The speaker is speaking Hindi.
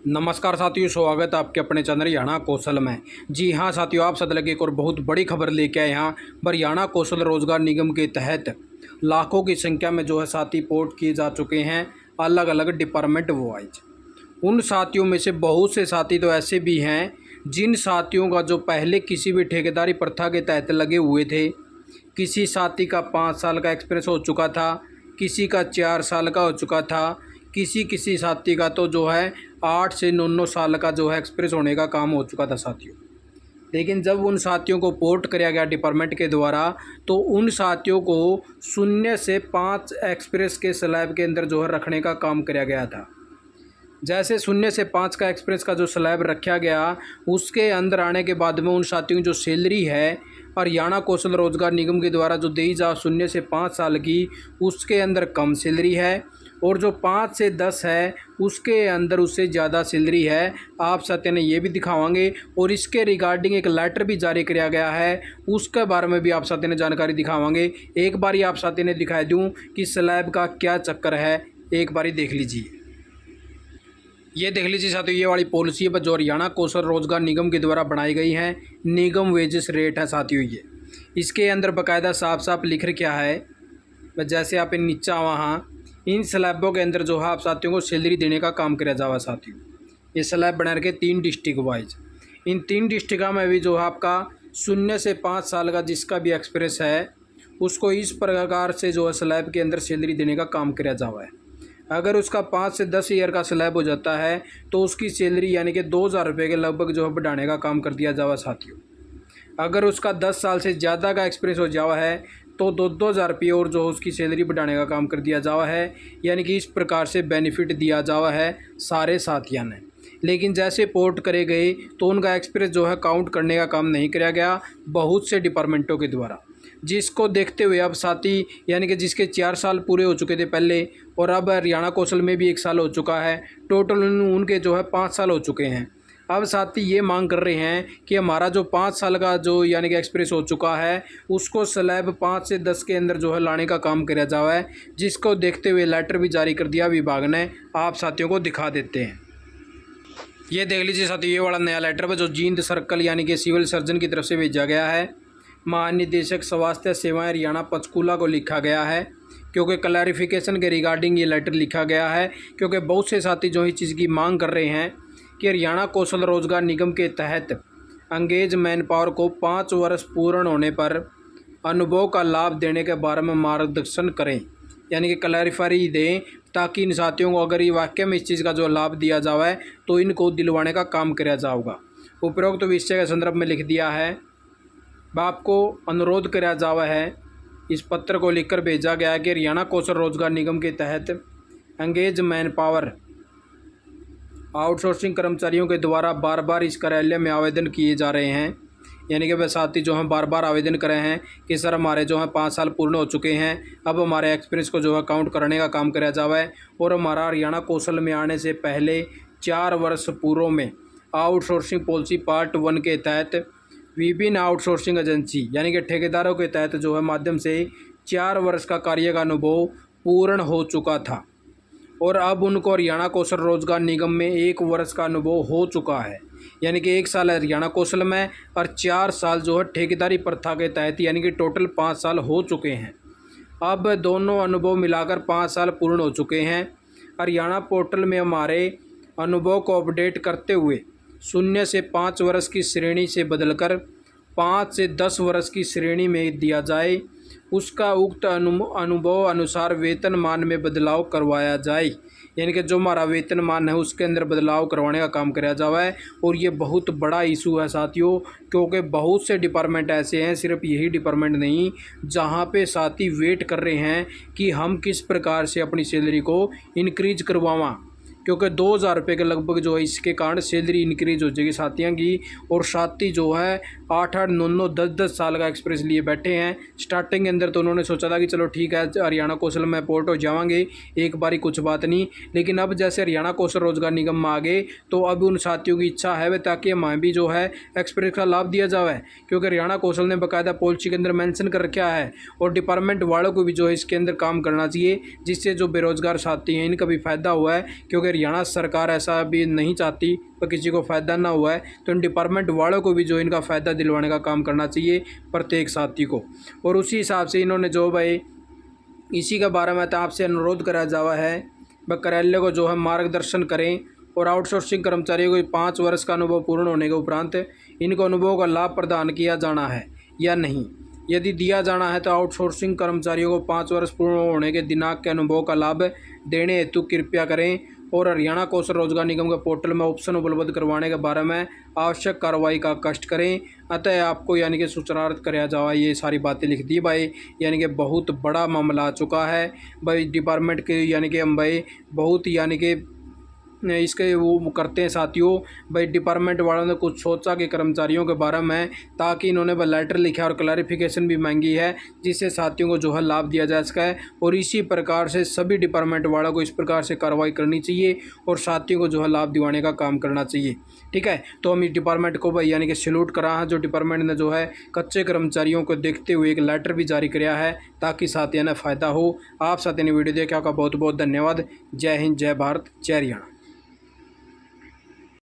नमस्कार साथियों, स्वागत है आपके अपने चैनल हरियाणा कौशल में। जी हाँ साथियों, आप सब लगे एक और बहुत बड़ी खबर लेके आए यहाँ हरियाणा कौशल रोजगार निगम के तहत लाखों की संख्या में जो है साथी पोर्ट किए जा चुके हैं अलग अलग डिपार्टमेंट वाइज। उन साथियों में से बहुत से साथी तो ऐसे भी हैं जिन साथियों का जो पहले किसी भी ठेकेदारी प्रथा के तहत लगे हुए थे, किसी साथी का 5 साल का एक्सपीरियंस हो चुका था, किसी का 4 साल का हो चुका था, किसी साथी का तो जो है 8 से 9 साल का जो है एक्सपीरियंस होने का काम हो चुका था साथियों। लेकिन जब उन साथियों को पोर्ट किया गया डिपार्टमेंट के द्वारा, तो उन साथियों को 0 से 5 एक्सपीरियंस के स्लैब के अंदर जो है रखने का काम किया गया था। जैसे 0 से 5 का एक्सपीरियंस का जो स्लैब रखा गया, उसके अंदर आने के बाद में उन साथियों की जो सैलरी है हरियाणा कौशल रोजगार निगम के द्वारा जो दी जा 0 से 5 साल की, उसके अंदर कम सैलरी है, और जो 5 से 10 है उसके अंदर उससे ज़्यादा सैलरी है। आप साथियों ने ये भी दिखावांगे, और इसके रिगार्डिंग एक लेटर भी जारी किया गया है, उसके बारे में भी आप साथियों ने जानकारी दिखावांगे। एक बारी आप साथियों ने दिखा दूँ कि स्लैब का क्या चक्कर है, एक बारी देख लीजिए। ये देख लीजिए साथियों, ये वाली पॉलिसी है जो हरियाणा कौशल रोजगार निगम के द्वारा बनाई गई है। निगम वेजेस रेट है साथियों ये। इसके अंदर बाकायदा साफ साफ लिख रखा है, जैसे आप नीचा वहाँ इन स्लैबों के अंदर जो है आप साथियों को सैलरी देने का काम किया जावा साथियों। ये स्लैब बना रखे 3 डिस्ट्रिक्ट वाइज। इन 3 डिस्ट्रिक्ट में भी जो है आपका 0 से 5 साल का जिसका भी एक्सपीरियंस है, उसको इस प्रकार से जो है स्लैब के अंदर सैलरी देने का काम किया जावा है। अगर उसका 5 से 10 ईयर का स्लैब हो जाता है तो उसकी सैलरी यानी कि 2000 रुपये के लगभग जो है बढ़ाने का काम कर दिया जावा साथियों। अगर उसका 10 साल से ज़्यादा का एक्सपीरियंस हो जावा है तो 2-2000 रुपये और जो उसकी सैलरी बढ़ाने का काम कर दिया जावा है। यानी कि इस प्रकार से बेनिफिट दिया जावा है सारे साथियों ने। लेकिन जैसे पोर्ट करे गए तो उनका एक्सपीरियंस जो है काउंट करने का काम नहीं किया गया बहुत से डिपार्टमेंटों के द्वारा, जिसको देखते हुए अब साथी यानी कि जिसके 4 साल पूरे हो चुके थे पहले, और अब हरियाणा कौशल में भी 1 साल हो चुका है, टोटल उनके जो है 5 साल हो चुके हैं। अब साथी ये मांग कर रहे हैं कि हमारा जो 5 साल का जो यानी कि एक्सपीरियंस हो चुका है उसको स्लैब 5 से 10 के अंदर जो है लाने का काम किया जावा है, जिसको देखते हुए लेटर भी जारी कर दिया विभाग ने। आप साथियों को दिखा देते हैं। ये देख लीजिए साथियों, ये वाला नया लेटर जो जींद सर्कल यानी कि सिविल सर्जन की तरफ से भेजा गया है। महानिदेशक स्वास्थ्य सेवाएं हरियाणा पंचकूला को लिखा गया है, क्योंकि क्लैरिफिकेशन के रिगार्डिंग ये लेटर लिखा गया है। क्योंकि बहुत से साथी जो इस चीज़ की मांग कर रहे हैं कि हरियाणा कौशल रोजगार निगम के तहत अंगेज मैन पावर को 5 वर्ष पूर्ण होने पर अनुभव का लाभ देने के बारे में मार्गदर्शन करें, यानी कि क्लैरिफाई दें, ताकि इन साथियों को अगर ये वाकई में इस चीज़ का जो लाभ दिया जाए तो इनको दिलवाने का काम किया जाएगा। उपरोक्त विषय के संदर्भ में लिख दिया है। आपको अनुरोध किया जावा है, इस पत्र को लिखकर भेजा गया है कि हरियाणा कौशल रोजगार निगम के तहत अंगेज मैन पावर आउटसोर्सिंग कर्मचारियों के द्वारा बार बार इस कार्यालय में आवेदन किए जा रहे हैं। यानी कि वे साथी जो हैं बार बार आवेदन कर रहे हैं कि सर हमारे जो हैं 5 साल पूर्ण हो चुके हैं, अब हमारे एक्सपीरियंस को जो है काउंट करने का काम किया जावा है, और हमारा हरियाणा कौशल में आने से पहले 4 वर्ष पूर्व में आउटसोर्सिंग पॉलिसी पार्ट 1 के तहत विभिन्न आउटसोर्सिंग एजेंसी यानी कि ठेकेदारों के तहत जो है माध्यम से 4 वर्ष का कार्य का अनुभव पूर्ण हो चुका था, और अब उनको हरियाणा कौशल रोजगार निगम में 1 वर्ष का अनुभव हो चुका है। यानी कि 1 साल हरियाणा कौशल में और 4 साल जो है ठेकेदारी प्रथा के तहत, यानी कि टोटल 5 साल हो चुके हैं। अब दोनों अनुभव मिलाकर 5 साल पूर्ण हो चुके हैं। हरियाणा पोर्टल में हमारे अनुभव को अपडेट करते हुए 0 से 5 वर्ष की श्रेणी से बदलकर 5 से 10 वर्ष की श्रेणी में दिया जाए। उसका उक्त अनुभव अनुसार वेतन मान में बदलाव करवाया जाए, यानी कि जो हमारा वेतन मान है उसके अंदर बदलाव करवाने का काम किया जावा है। और ये बहुत बड़ा इशू है साथियों, क्योंकि बहुत से डिपार्टमेंट ऐसे हैं, सिर्फ यही डिपार्टमेंट नहीं, जहाँ पे साथी वेट कर रहे हैं कि हम किस प्रकार से अपनी सैलरी को इंक्रीज करवावा, क्योंकि 2000 रुपये के लगभग जो है इसके कारण सैलरी इंक्रीज हो जाएगी साथियों की। और साथी जो है 8-8, 9-9, 10-10 साल का एक्सपीरियंस लिए बैठे हैं। स्टार्टिंग के अंदर तो उन्होंने सोचा था कि चलो ठीक है हरियाणा कौशल में पोर्ट हो जाएंगे, एक बारी कुछ बात नहीं। लेकिन अब जैसे हरियाणा कौशल रोजगार निगम में आ गए तो अब उन साथियों की इच्छा है वे ताकि हमें भी जो है एक्सपीरियंस का लाभ दिया जाए, क्योंकि हरियाणा कौशल ने बाकायदा पॉलिसी के अंदर मेंशन कर रखा है। और डिपार्टमेंट वालों को भी जो है इसके अंदर काम करना चाहिए, जिससे जो बेरोजगार साथी हैं इनका भी फ़ायदा हुआ है। क्योंकि हरियाणा सरकार ऐसा भी नहीं चाहती पर किसी को फ़ायदा ना हुआ है, तो इन डिपार्टमेंट वालों को भी जो इनका फ़ायदा दिलवाने का काम करना चाहिए प्रत्येक साथी को। और उसी हिसाब से इन्होंने जो भाई इसी के बारे में तो आपसे अनुरोध करा जावा है वह कार्यालय को जो है मार्गदर्शन करें और आउटसोर्सिंग कर्मचारियों को 5 वर्ष का अनुभव पूर्ण होने के उपरांत इनको अनुभव का लाभ प्रदान किया जाना है या नहीं। यदि दिया जाना है तो आउटसोर्सिंग कर्मचारियों को 5 वर्ष पूर्ण होने के दिनांक के अनुभव का लाभ देने हेतु कृपया करें और हरियाणा कौशल रोजगार निगम के पोर्टल में ऑप्शन उपलब्ध करवाने के बारे में आवश्यक कार्रवाई का कष्ट करें। अतः आपको यानी कि सूचनार्थ कराया जावा, ये सारी बातें लिख दी भाई। यानी कि बहुत बड़ा मामला आ चुका है भाई डिपार्टमेंट के, यानी कि हम भाई बहुत यानी कि इसके वो करते हैं साथियों। भाई डिपार्टमेंट वालों ने कुछ सोचा कि कर्मचारियों के बारे में, ताकि इन्होंने वह लेटर लिखा और क्लैरिफिकेशन भी मांगी है जिससे साथियों को जो है लाभ दिया जा सका है। और इसी प्रकार से सभी डिपार्टमेंट वालों को इस प्रकार से कार्रवाई करनी चाहिए और साथियों को जो है लाभ दिवाने का काम करना चाहिए। ठीक है, तो हम इस डिपार्टमेंट को भाई यानी कि सैल्यूट करा है जो डिपार्टमेंट ने जो है कच्चे कर्मचारियों को देखते हुए एक लेटर भी जारी कराया है ताकि साथियों ने फ़ायदा हो। आप साथियों ने वीडियो देखा का बहुत बहुत धन्यवाद। जय हिंद, जय भारत, जय हरियाणा।